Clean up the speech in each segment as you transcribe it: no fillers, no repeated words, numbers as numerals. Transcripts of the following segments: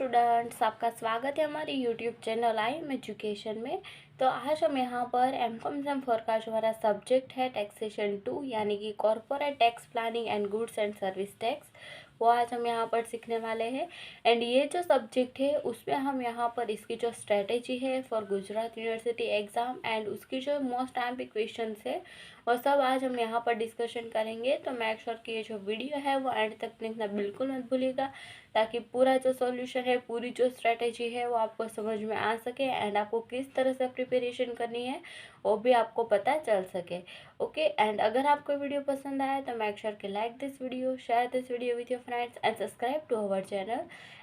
Students, आपका स्वागत है हमारे YouTube channel I am education में। तो आज हम यहाँ पर एमकॉम सेम 4 का जो हमारा सब्जेक्ट है टैक्सेशन 2 यानी कि corporate tax planning and goods and service tax, वो आज हम यहाँ पर सीखने वाले हैं। एंड ये जो सब्जेक्ट है उसमें हम यहाँ पर इसकी जो स्ट्रेटेजी है for Gujarat university exam and उसकी जो मोस्ट टाइम क्वेश्चन है वो सब आज हम यहाँ पर डिस्कशन करेंगे। तो मेक श्योर कि ये जो वीडियो है वो एंड तक देखना बिल्कुल मत भूलिएगा, ताकि पूरा जो सॉल्यूशन है, पूरी जो स्ट्रेटेजी है वो आपको समझ में आ सके एंड आपको किस तरह से प्रिपरेशन करनी है वो भी आपको पता चल सके। ओके, एंड अगर आपको वीडियो पसंद आया तो मेक श्योर कि like this video, share this video with your friends and subscribe to our channel.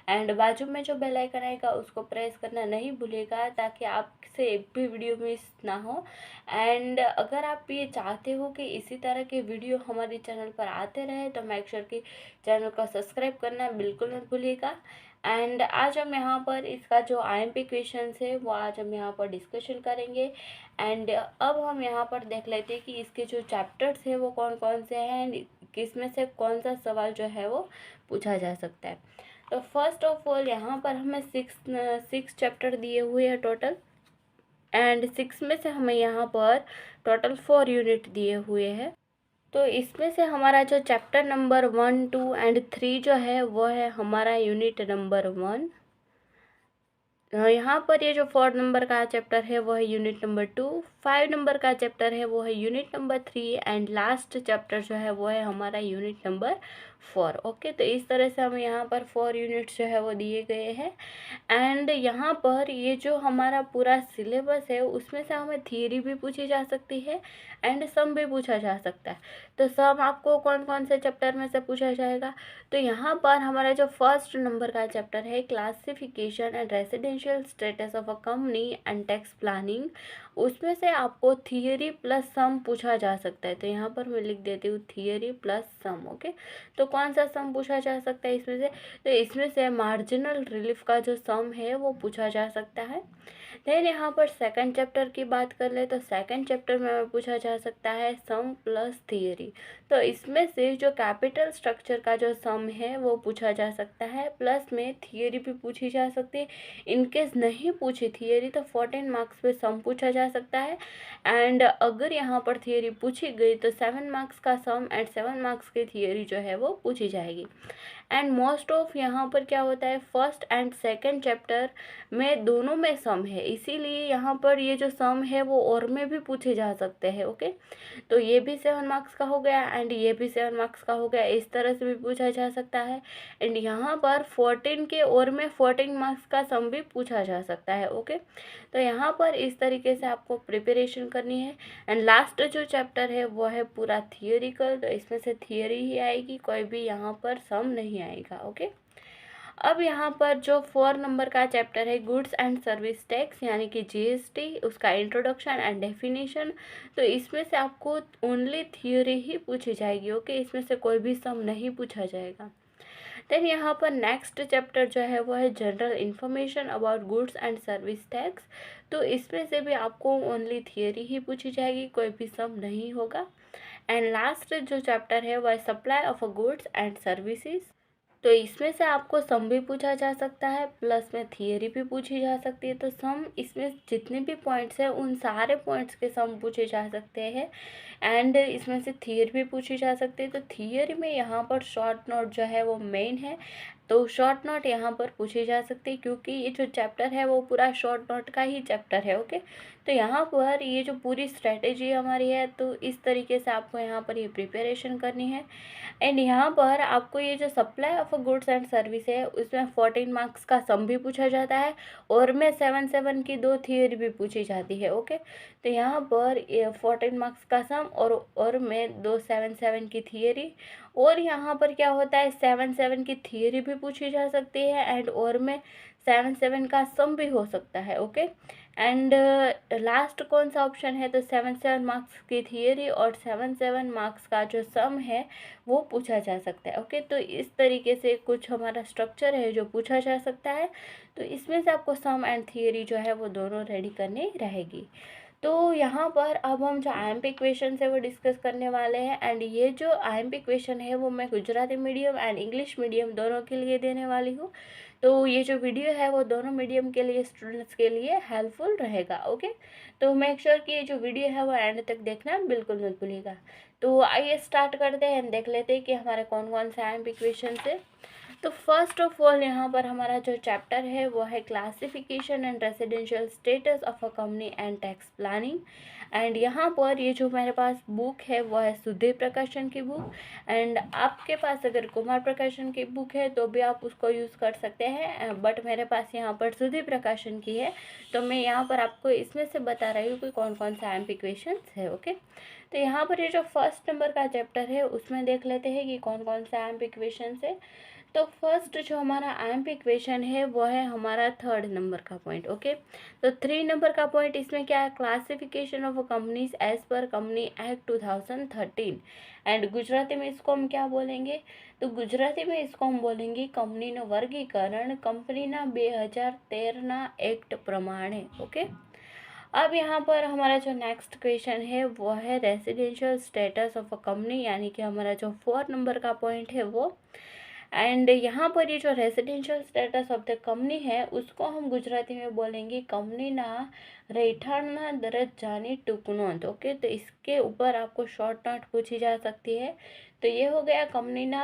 And बाजू में जो बेल आइकन आएगा उसको प्रेस करना नहीं भूलिएगा, ताकि आपसे एक भी वीडियो मिस ना हो। एंड अगर आप ये चाहते हो कि इसी तरह के वीडियो हमारे चैनल पर आते रहे तो मेक श्योर कि चैनल को सब्सक्राइब करना बिल्कुल मत भूलिएगा। एंड आज हम यहाँ पर इसका जो आईएमपी क्वेश्चन है वो आज हम यहाँ पर डिस्कशन करेंगे। एंड अब हम यहाँ पर देख लेते हैं कि इसके जो चैप्टर्स है वो कौन कौन से हैं एंड किसमें से कौन सा सवाल जो है वो पूछा जा सकता है। तो फर्स्ट ऑफ ऑल यहाँ पर हमें सिक्स चैप्टर दिए हुए हैं टोटल, एंड 6 में से हमें यहाँ पर टोटल 4 यूनिट दिए हुए हैं। तो इसमें से हमारा जो चैप्टर नंबर 1, 2 एंड 3 जो है वो है हमारा यूनिट नंबर 1। यहाँ पर ये जो 4 नंबर का चैप्टर है वो है यूनिट नंबर 2, 5 नंबर का चैप्टर है वो है unit number 3 and last chapter जो है वो है हमारा यूनिट नंबर 4। ओके, तो इस तरह से हमें यहाँ पर 4 यूनिट्स जो है वो दिए गए हैं। एंड यहाँ पर ये जो हमारा पूरा सिलेबस है उसमें से हमें थियरी भी पूछी जा सकती है एंड सम भी पूछा जा सकता है। तो सम आपको कौन कौन से चैप्टर में से पूछा जाएगा, तो यहाँ पर हमारा जो फर्स्ट नंबर का चैप्टर है classification and residential status of a company and tax planning, उसमें से आपको थियरी प्लस सम पूछा जा सकता है। तो यहाँ पर मैं लिख देती हूँ थियरी प्लस सम। ओके, तो कौन सा सम पूछा जा सकता है इसमें से, तो इसमें से मार्जिनल रिलीफ का जो सम है वो पूछा जा सकता है। देन यहाँ पर सेकंड चैप्टर की बात कर ले तो सेकंड चैप्टर में पूछा जा सकता है सम प्लस थियरी। तो इसमें से जो कैपिटल स्ट्रक्चर का जो सम है वो पूछा जा सकता है, प्लस में थियरी भी पूछी जा सकती है। इनकेस नहीं पूछी थियरी तो 14 मार्क्स पे सम पूछा जा सकता है। एंड अगर यहाँ पर थियरी पूछी गई तो 7 मार्क्स का सम एंड 7 मार्क्स की थियरी जो है वो पूछी जाएगी। एंड मोस्ट ऑफ यहाँ पर क्या होता है, फर्स्ट एंड सेकंड चैप्टर में दोनों में सम है, इसीलिए यहाँ पर ये जो सम है वो और में भी पूछे जा सकते हैं। ओके, तो ये भी 7 मार्क्स का हो गया एंड ये भी 7 मार्क्स का हो गया, इस तरह से भी पूछा जा सकता है। एंड यहाँ पर 14 के और में 14 मार्क्स का सम भी पूछा जा सकता है। ओके, तो यहाँ पर इस तरीके से आपको प्रिपरेशन करनी है। एंड लास्ट जो चैप्टर है वो है पूरा थियोरिकल, तो इसमें से थियरी ही आएगी, कोई भी यहाँ पर सम नहीं आएगा। ओके, अब यहाँ पर जो 4 नंबर का चैप्टर है गुड्स एंड सर्विस टैक्स यानी कि जीएसटी, उसका इंट्रोडक्शन एंड डेफिनेशन, तो इसमें से आपको ओनली थियोरी ही पूछी जाएगी। ओके, इसमें से कोई भी सम नहीं पूछा जाएगा। देन यहाँ पर नेक्स्ट चैप्टर जो है वो है general information about goods and service tax, तो इसमें से भी आपको ओनली थियरी ही पूछी जाएगी, कोई भी सम नहीं होगा। एंड लास्ट जो चैप्टर है वह supply of a goods and services, तो इसमें से आपको सम भी पूछा जा सकता है, प्लस में थियरी भी पूछी जा सकती है। तो सम इसमें जितने भी पॉइंट्स हैं उन सारे पॉइंट्स के सम पूछे जा सकते हैं एंड इसमें से थियरी भी पूछी जा सकती है। तो थियरी में यहाँ पर शॉर्ट नोट जो है वो मेन है, तो शॉर्ट नोट यहाँ पर पूछी जा सकती है, क्योंकि ये जो चैप्टर है वो पूरा शॉर्ट नोट का ही चैप्टर है। ओके, तो यहाँ पर ये जो पूरी स्ट्रेटेजी हमारी है तो इस तरीके से आपको यहाँ पर ये प्रिपरेशन करनी है। एंड यहाँ पर आपको ये जो supply of goods and service है उसमें 14 मार्क्स का सम भी पूछा जाता है और में 7 की 2 थियरी भी पूछी जाती है। ओके, तो यहाँ पर ये 14 मार्क्स का सम और में 2 7 की थियरी, और यहाँ पर क्या होता है 7 की थियरी भी पूछी जा सकती है एंड और में 7 का सम भी हो सकता है। ओके, एंड लास्ट कौन सा ऑप्शन है, तो 7 मार्क्स की थियरी और 7 मार्क्स का जो सम है वो पूछा जा सकता है। ओके, तो इस तरीके से कुछ हमारा स्ट्रक्चर है जो पूछा जा सकता है, तो इसमें से आपको सम एंड थियरी जो है वो दोनों रेडी करनी रहेगी। तो यहाँ पर अब हम जो आईएमपी क्वेश्चन है वो डिस्कस करने वाले हैं। एंड ये जो आईएमपी क्वेश्चन है वो मैं Gujarati medium and English medium दोनों के लिए देने वाली हूँ। तो ये जो वीडियो है वो दोनों मीडियम के लिए स्टूडेंट्स के लिए हेल्पफुल रहेगा। ओके, तो मेक श्योर कि ये जो वीडियो है वो एंड तक देखना बिल्कुल मत भूलिएगा। तो आइए स्टार्ट करते हैं एंड देख लेते हैं कि हमारे कौन कौन से आईएमपी क्वेश्चन है। तो फर्स्ट ऑफ ऑल यहाँ पर हमारा जो चैप्टर है वो है classification and residential status of a company and tax planning. And यहाँ पर ये जो मेरे पास बुक है वो है सुधीर प्रकाशन की बुक। एंड आपके पास अगर कुमार प्रकाशन की बुक है तो भी आप उसको यूज़ कर सकते हैं, बट मेरे पास यहाँ पर सुधीर प्रकाशन की है, तो मैं यहाँ पर आपको इसमें से बता रही हूँ कि कौन कौन सा आईएमपी क्वेश्चन है। ओके, तो यहाँ पर ये जो फर्स्ट नंबर का चैप्टर है उसमें देख लेते हैं कि कौन कौन सा आईएमपी क्वेश्चन है। तो फर्स्ट जो हमारा आईएमपी क्वेश्चन है वो है हमारा थर्ड नंबर का पॉइंट। ओके, तो 3 नंबर का पॉइंट इसमें क्या है, classification of companies as per company act 2013। And Gujarati में इसको हम क्या बोलेंगे, तो गुजराती में इसको हम बोलेंगे कंपनीનું वर्गीकरण कंपनीના 2013 एक्ट प्रमाणे। ओके, अब यहाँ पर हमारा जो नेक्स्ट क्वेश्चन है वो है residential status of a company, यानी कि हमारा जो 4 नंबर का पॉइंट है वो। एंड यहाँ पर ये जो residential status of the company है उसको हम गुजराती में बोलेंगे कंपनीना રહેઠાણના દરજ્જાની ટૂંક નોંધ। ओके, तो इसके ऊपर आपको शॉर्ट नोट पूछी जा सकती है। तो ये हो गया कंपनीना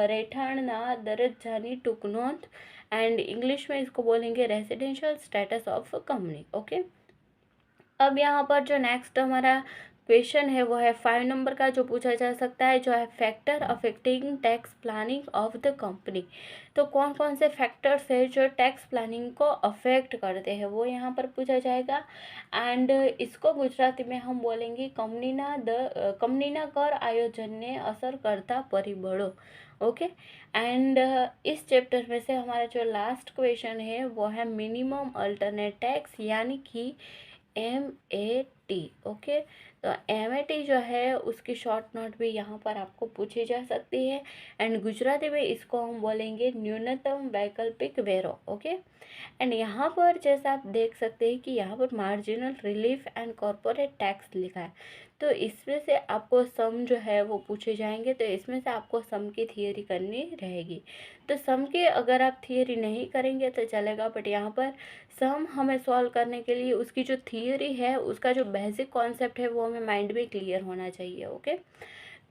રહેઠાણના દરજ્જાની ટૂંક नोंध। एंड इंग्लिश में इसको बोलेंगे residential status of company. Okay, अब यहाँ पर जो नेक्स्ट हमारा क्वेश्चन है वो है 5 नंबर का, जो पूछा जा सकता है, जो है factor affecting tax planning of the company. तो कौन कौन से फैक्टर्स है जो टैक्स प्लानिंग को अफेक्ट करते हैं वो यहाँ पर पूछा जाएगा। एंड इसको गुजराती में हम बोलेंगे कंपनीना कर आयोजन ने असर करता परिबड़ों। ओके, एंड इस चैप्टर में से हमारा जो लास्ट क्वेश्चन है वो है मिनिमम अल्टरनेट टैक्स, यानी कि MAT। ओके, तो MAT जो है उसकी शॉर्ट नोट भी यहाँ पर आपको पूछी जा सकती है। एंड गुजराती में इसको हम बोलेंगे न्यूनतम वैकल्पिक वेरो। ओके, एंड यहाँ पर जैसा आप देख सकते हैं कि यहाँ पर marginal relief and corporate tax लिखा है, तो इसमें से आपको सम जो है वो पूछे जाएंगे। तो इसमें से आपको सम की थियरी करनी रहेगी। तो सम की अगर आप थियरी नहीं करेंगे तो चलेगा, बट यहाँ पर सम हमें सॉल्व करने के लिए उसकी जो थियरी है उसका जो बेसिक कॉन्सेप्ट है वो हमें माइंड में क्लियर होना चाहिए। ओके,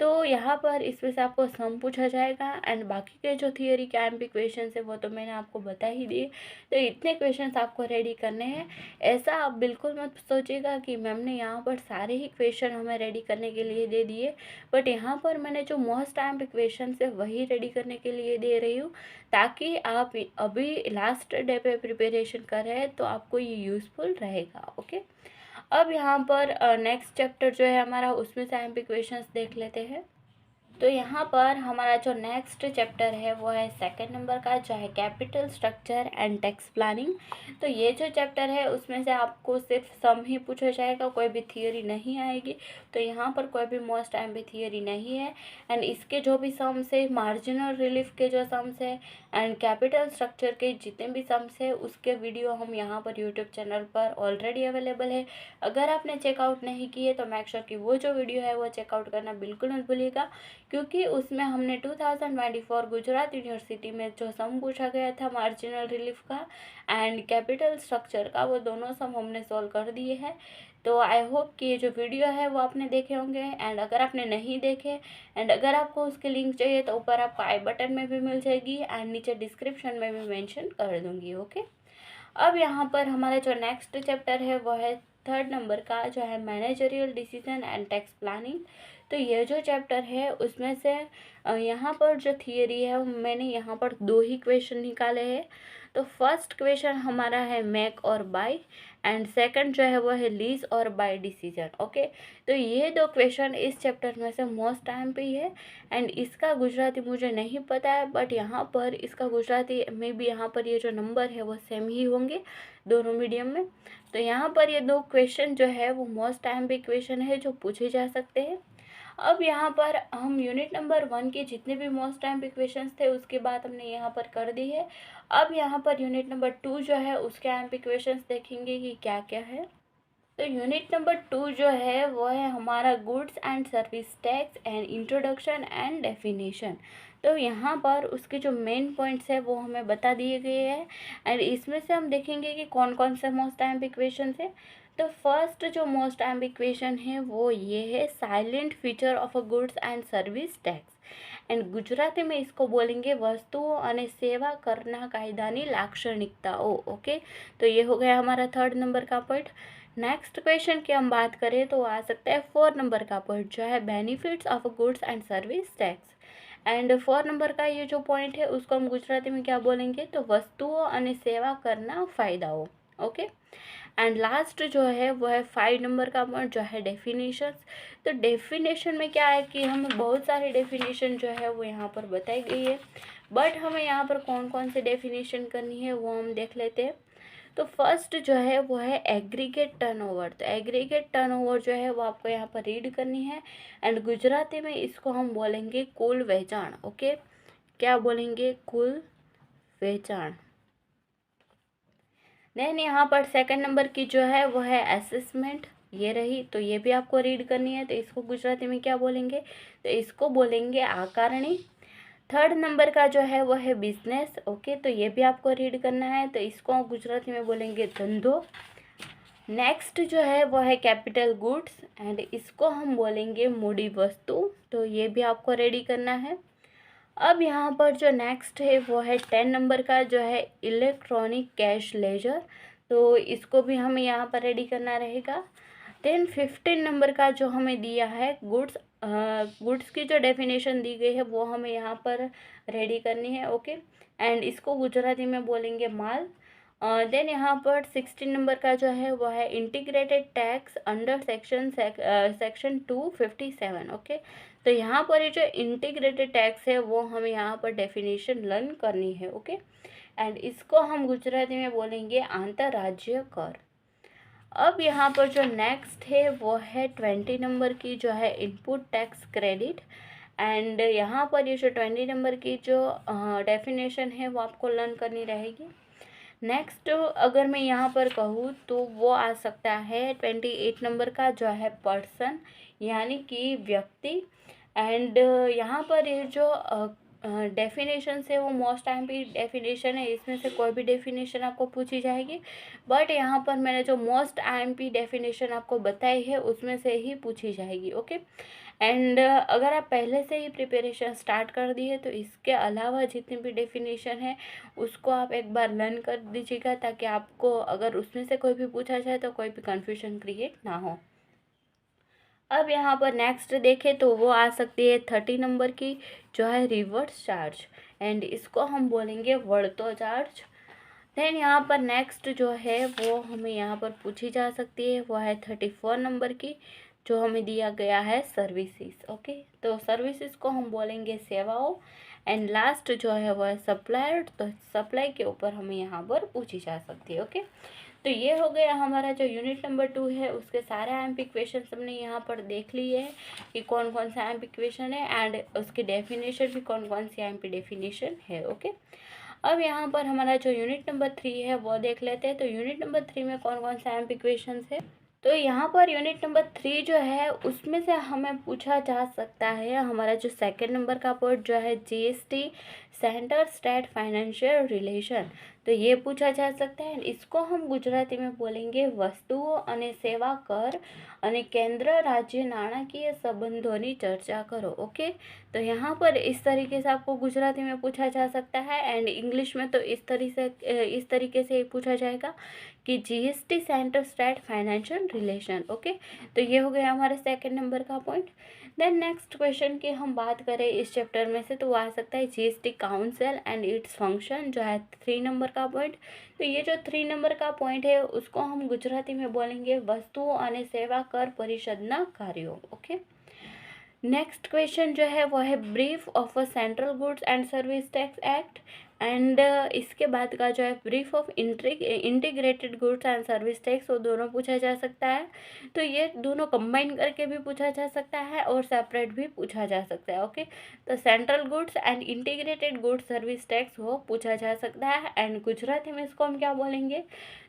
तो यहाँ पर इसमें से आपको सम पूछा जाएगा। एंड बाकी के जो थियरी के आईएमपी क्वेश्चन है वो तो मैंने आपको बता ही दिए। तो इतने क्वेश्चंस आपको रेडी करने हैं। ऐसा आप बिल्कुल मत सोचिएगा कि मैम ने यहाँ पर सारे ही क्वेश्चन हमें रेडी करने के लिए दे दिए, बट यहाँ पर मैंने जो मोस्ट आईएमपी क्वेश्चन है वही रेडी करने के लिए दे रही हूँ, ताकि आप अभी लास्ट डे पे प्रिपरेशन कर रहे हैं तो आपको ये यूज़फुल रहेगा। ओके, अब यहाँ पर नेक्स्ट चैप्टर जो है हमारा उसमें से आईएमपी क्वेश्चंस देख लेते हैं। तो यहाँ पर हमारा जो नेक्स्ट चैप्टर है वो है सेकंड नंबर का, जो है capital structure and tax planning. तो ये जो चैप्टर है उसमें से आपको सिर्फ सम ही पूछा जाएगा, कोई भी थियरी नहीं आएगी। तो यहाँ पर कोई भी मोस्ट आईएमपी थियरी नहीं है। एंड इसके जो भी सम्स है, मार्जिनल रिलीफ के जो सम्स है एंड कैपिटल स्ट्रक्चर के जितने भी सम्स है उसके वीडियो हम यहाँ पर यूट्यूब चैनल पर ऑलरेडी अवेलेबल है। अगर आपने चेकआउट नहीं किए तो मेक श्योर कि वो जो वीडियो है वो चेकआउट करना बिल्कुल मत भूलिएगा, क्योंकि उसमें हमने 2024 गुजरात यूनिवर्सिटी में जो सम पूछा गया था मार्जिनल रिलीफ का एंड कैपिटल स्ट्रक्चर का, वो दोनों सम हमने सॉल्व कर दिए हैं। तो आई होप कि ये जो वीडियो है वो आपने देखे होंगे। एंड अगर आपने नहीं देखे एंड अगर आपको उसकी लिंक चाहिए तो ऊपर आपको आई बटन में भी मिल जाएगी एंड नीचे डिस्क्रिप्शन में भी मेंशन कर दूँगी। ओके, अब यहाँ पर हमारा जो नेक्स्ट चैप्टर है वो है थर्ड नंबर का, जो है managerial decision and tax planning. तो ये जो चैप्टर है उसमें से यहाँ पर जो थियरी है मैंने यहाँ पर 2 ही क्वेश्चन निकाले हैं। तो फर्स्ट क्वेश्चन हमारा है मेक और बाय एंड सेकंड जो है वो है लीज और बाय डिसीजन। ओके, तो ये 2 क्वेश्चन इस चैप्टर में से मोस्ट टाइम पे है। एंड इसका गुजराती मुझे नहीं पता है, बट यहाँ पर इसका गुजराती में भी यहाँ पर ये जो नंबर है वो सेम ही होंगे दोनों मीडियम में। तो यहाँ पर ये 2 क्वेश्चन जो है वो मोस्ट टाइम पे क्वेश्चन है जो पूछे जा सकते हैं। अब यहाँ पर हम यूनिट नंबर 1 के जितने भी मोस्ट टाइम पे क्वेश्चंस थे उसके बाद हमने यहाँ पर कर दी है। अब यहाँ पर यूनिट नंबर 2 जो है उसके एमपी क्वेश्चंस देखेंगे कि क्या क्या है। तो यूनिट नंबर 2 जो है वो है हमारा goods and service tax and introduction and definition. तो यहाँ पर उसके जो मेन पॉइंट्स है वो हमें बता दिए गए हैं एंड इसमें से हम देखेंगे कि कौन कौन से मोस्ट टाइम इक्वेशन है। तो फर्स्ट जो मोस्ट टाइम इक्वेशन है वो ये है silent feature of a goods and service tax and Gujarati में इसको बोलेंगे वस्तुओं અને सेवा करना कायदानी लाक्षणिकताओं। ओके, तो ये हो गया हमारा 3rd नंबर का पॉइंट। नेक्स्ट क्वेश्चन की हम बात करें तो आ सकता है 4 नंबर का पॉइंट जो है benefits of goods and service tax and 4 number का ये जो पॉइंट है उसको हम गुजराती में क्या बोलेंगे तो वस्तुओं અને सेवा करना फायदाओं। ओके, एंड लास्ट जो है वो है 5 नंबर का पॉइंट जो है डेफिनेशन। तो डेफिनेशन में क्या है कि हमें बहुत सारी डेफिनेशन जो है वो यहाँ पर बताई गई है, बट हमें यहाँ पर कौन कौन सी डेफिनेशन करनी है वो हम देख लेते हैं। तो फर्स्ट जो है वो है एग्रीगेट टर्नओवर। तो एग्रीगेट टर्नओवर जो है वो आपको यहाँ पर रीड करनी है एंड गुजराती में इसको हम बोलेंगे कुल वेचाण। ओके, क्या बोलेंगे? कुल वेचाण। देन यहाँ पर 2nd नंबर की जो है वो है असेसमेंट, ये रही, तो ये भी आपको रीड करनी है। तो इसको गुजराती में क्या बोलेंगे? तो इसको बोलेंगे आकारणी। 3rd नंबर का जो है वो है बिजनेस। ओके, तो ये भी आपको रीड करना है। तो इसको गुजराती में बोलेंगे धंधो। नेक्स्ट जो है वो है कैपिटल गुड्स एंड इसको हम बोलेंगे मूडी वस्तु। तो ये भी आपको रेडी करना है। अब यहाँ पर जो नेक्स्ट है वो है 10 नंबर का जो है इलेक्ट्रॉनिक कैश लेजर। तो इसको भी हमें यहाँ पर रेडी करना रहेगा। देन 15 नंबर का जो हमें दिया है गुड्स की जो डेफिनेशन दी गई है वो हमें यहाँ पर रेडी करनी है। ओके, एंड इसको गुजराती में बोलेंगे माल। देन यहाँ पर 16 नंबर का जो है वो है integrated tax under section 257। Okay, तो यहाँ पर ये जो इंटीग्रेटेड टैक्स है वो हमें यहाँ पर डेफिनेशन लर्न करनी है। ओके, एंड इसको हम गुजराती में बोलेंगे अंतर्राज्य कर। अब यहाँ पर जो नेक्स्ट है वो है 20 नंबर की जो है इनपुट टैक्स क्रेडिट एंड यहाँ पर ये जो 20 नंबर की जो डेफिनेशन है वो आपको लर्न करनी रहेगी। नेक्स्ट अगर मैं यहाँ पर कहूँ तो वो आ सकता है 28 नंबर का जो है पर्सन यानी कि व्यक्ति एंड यहाँ पर ये जो डेफिनेशन है वो मोस्ट टाइम भी डेफिनेशन है, इसमें से कोई भी डेफिनेशन आपको पूछी जाएगी, बट यहाँ पर मैंने जो मोस्ट IMP डेफिनेशन आपको बताई है उसमें से ही पूछी जाएगी। ओके, एंड अगर आप पहले से ही प्रिपरेशन स्टार्ट कर दिए तो इसके अलावा जितनी भी डेफिनेशन है उसको आप एक बार लर्न कर दीजिएगा ताकि आपको अगर उसमें से कोई भी पूछा जाए तो कोई भी कन्फ्यूजन क्रिएट ना हो। अब यहाँ पर नेक्स्ट देखें तो वो आ सकती है 30 नंबर की जो है रिवर्स चार्ज एंड इसको हम बोलेंगे बढ़तो चार्ज। देन यहाँ पर नेक्स्ट जो है वो हमें यहाँ पर पूछी जा सकती है वो है 34 नंबर की जो हमें दिया गया है सर्विसेज। ओके, तो सर्विसेज को हम बोलेंगे सेवाओं एंड लास्ट जो है वो है सप्लायर। तो सप्लाई के ऊपर हमें यहाँ पर पूछी जा सकती है। ओके, तो ये हो गया हमारा जो यूनिट नंबर 2 है उसके सारे IMP क्वेश्चन हमने यहाँ पर देख लिए हैं कि कौन कौन सा IMP क्वेश्चन है एंड उसकी डेफिनेशन भी कौन कौन सी IMP डेफिनेशन है। ओके, अब यहाँ पर हमारा जो यूनिट नंबर 3 है वो देख लेते हैं। तो यूनिट नंबर 3 में कौन कौन सा IMP क्वेश्चन है। तो यहाँ पर यूनिट नंबर 3 जो है उसमें से हमें पूछा जा सकता है हमारा जो 2nd नंबर का पॉइंट जो है GST centre state financial relation. तो ये पूछा जा सकता है। इसको हम गुजराती में बोलेंगे वस्तुओं અને सेवा कर અને केंद्र राज्य नाણાकीय संबंधों चर्चा करो। ओके, तो यहाँ पर इस तरीके से आपको गुजराती में पूछा जा सकता है एंड इंग्लिश में तो इस तरीके से पूछा जाएगा कि GST centre state financial relation. Okay, तो ये हो गया हमारा 2nd नंबर का पॉइंट। देन नेक्स्ट क्वेश्चन की हम बात करें इस चैप्टर में से तो वो आ सकता है GST council and its function जो है 3 नंबर का पॉइंट। तो ये जो 3 नंबर का पॉइंट है उसको हम गुजराती में बोलेंगे वस्तुओं અને सेवा कर परिषदना कार्यों। ओके, नेक्स्ट क्वेश्चन जो है वो है brief of a central goods and service tax act and इसके बाद का जो है brief of integrated goods and service tax, वो दोनों पूछा जा सकता है। तो ये दोनों कंबाइन करके भी पूछा जा सकता है और सेपरेट भी पूछा जा सकता है। ओके, तो central goods and integrated goods service tax वो पूछा जा सकता है। एंड गुजराती में इसको हम क्या बोलेंगे,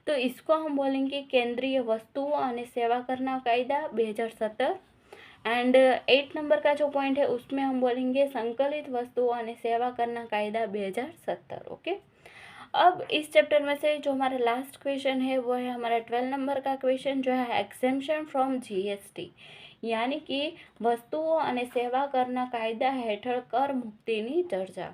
तो इसको हम बोलेंगे केंद्रीय वस्तुओं और सेवा करना कायदा 2017। एंड 8 नंबर का जो पॉइंट है उसमें हम बोलेंगे संकलित वस्तुओं और सेवा करना कायदा 2017। ओके, अब इस चैप्टर में से जो हमारा लास्ट क्वेश्चन है वो है हमारा 12 नंबर का क्वेश्चन, जो है एक्सेम्पशन फ्रॉम जीएसटी, यानी कि वस्तुओं और सेवा करना कायदा हेठળ कर मुक्तिनी दर्जा।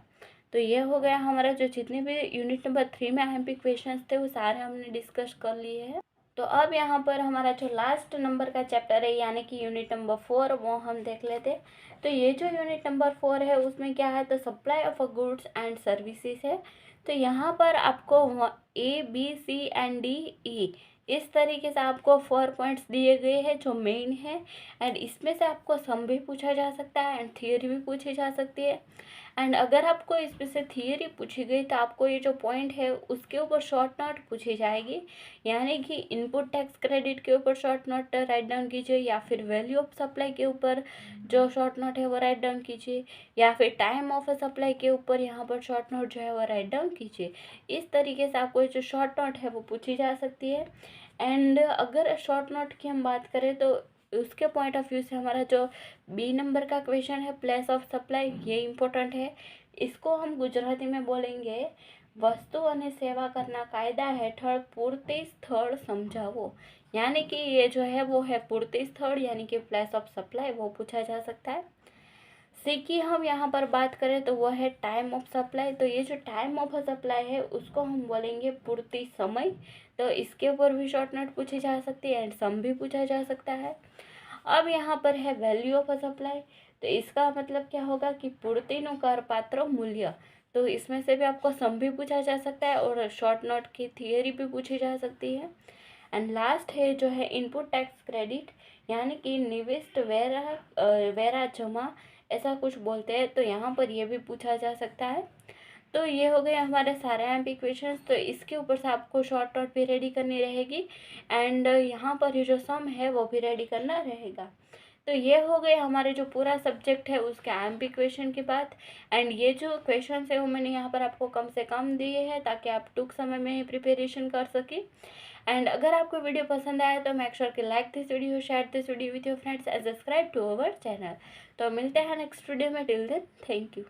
तो ये हो गया हमारा जो जितने भी यूनिट नंबर 3 में एमपी क्वेश्चंस थे वो सारे हमने डिस्कस कर लिए हैं। तो अब यहाँ पर हमारा जो लास्ट नंबर का चैप्टर है यानी कि यूनिट नंबर 4 वो हम देख लेते। तो ये जो यूनिट नंबर 4 है उसमें क्या है, तो supply of a goods and services है। तो यहाँ पर आपको ABCD E इस तरीके से आपको 4 पॉइंट्स दिए गए हैं जो मेन है। एंड इसमें से आपको सम भी पूछा जा सकता है एंड थियरी भी पूछी जा सकती है। एंड अगर आपको इसमें से थियरी पूछी गई तो आपको ये जो पॉइंट है उसके ऊपर शॉर्ट नोट पूछी जाएगी, यानी कि इनपुट टैक्स क्रेडिट के ऊपर शॉर्ट नोट राइट डाउन कीजिए, या फिर वैल्यू ऑफ सप्लाई के ऊपर जो शॉर्ट नोट है वो राइट डाउन कीजिए, या फिर टाइम ऑफ सप्लाई के ऊपर यहाँ पर शॉर्ट नोट जो है वो राइट डाउन कीजिए। इस तरीके से आपको जो शॉर्ट नोट है वो पूछी जा सकती है। एंड अगर शॉर्ट नोट की हम बात करें तो उसके पॉइंट ऑफ व्यू से हमारा जो बी नंबर का क्वेश्चन है प्लेस ऑफ सप्लाई, ये इम्पोर्टेंट है। इसको हम गुजराती में बोलेंगे वस्तु અને सेवा करना कायदा हेठળ पूर्ति स्थल समझावो, यानी कि ये जो है वो है पूर्ति स्थल यानी कि प्लेस ऑफ सप्लाई, वो पूछा जा सकता है। सी की हम यहाँ पर बात करें तो वो है टाइम ऑफ सप्लाई। तो ये जो टाइम ऑफ सप्लाई है उसको हम बोलेंगे पूर्ति समय। तो इसके ऊपर भी शॉर्ट नोट पूछी जा सकती है एंड सम भी पूछा जा सकता है। अब यहाँ पर है वैल्यू ऑफ सप्लाई। तो इसका मतलब क्या होगा कि पूर्तिનું करपात्र मूल्य। तो इसमें से भी आपको सम भी पूछा जा सकता है और शॉर्ट नोट की थियरी भी पूछी जा सकती है। एंड लास्ट है जो है इनपुट टैक्स क्रेडिट, यानी कि निविष्ट वेरा जमा ऐसा कुछ बोलते हैं। तो यहाँ पर ये भी पूछा जा सकता है। तो ये हो गए हमारे सारे एमपी क्वेश्चंस। तो इसके ऊपर से आपको शॉर्ट नोट भी रेडी करनी रहेगी एंड यहाँ पर ये जो सम है वो भी रेडी करना रहेगा। तो ये हो गए हमारे जो पूरा सब्जेक्ट है उसके एमपी क्वेश्चन की बात। एंड ये जो क्वेश्चन है वो मैंने यहाँ पर आपको कम से कम दिए हैं ताकि आप टूक समय में ही प्रिपरेशन कर सकें। एंड अगर आपको वीडियो पसंद आया तो मेक श्योर कि like this video, share this video with your friends and subscribe to our channel. तो मिलते हैं नेक्स्ट वीडियो में, टिल देन थैंक यू।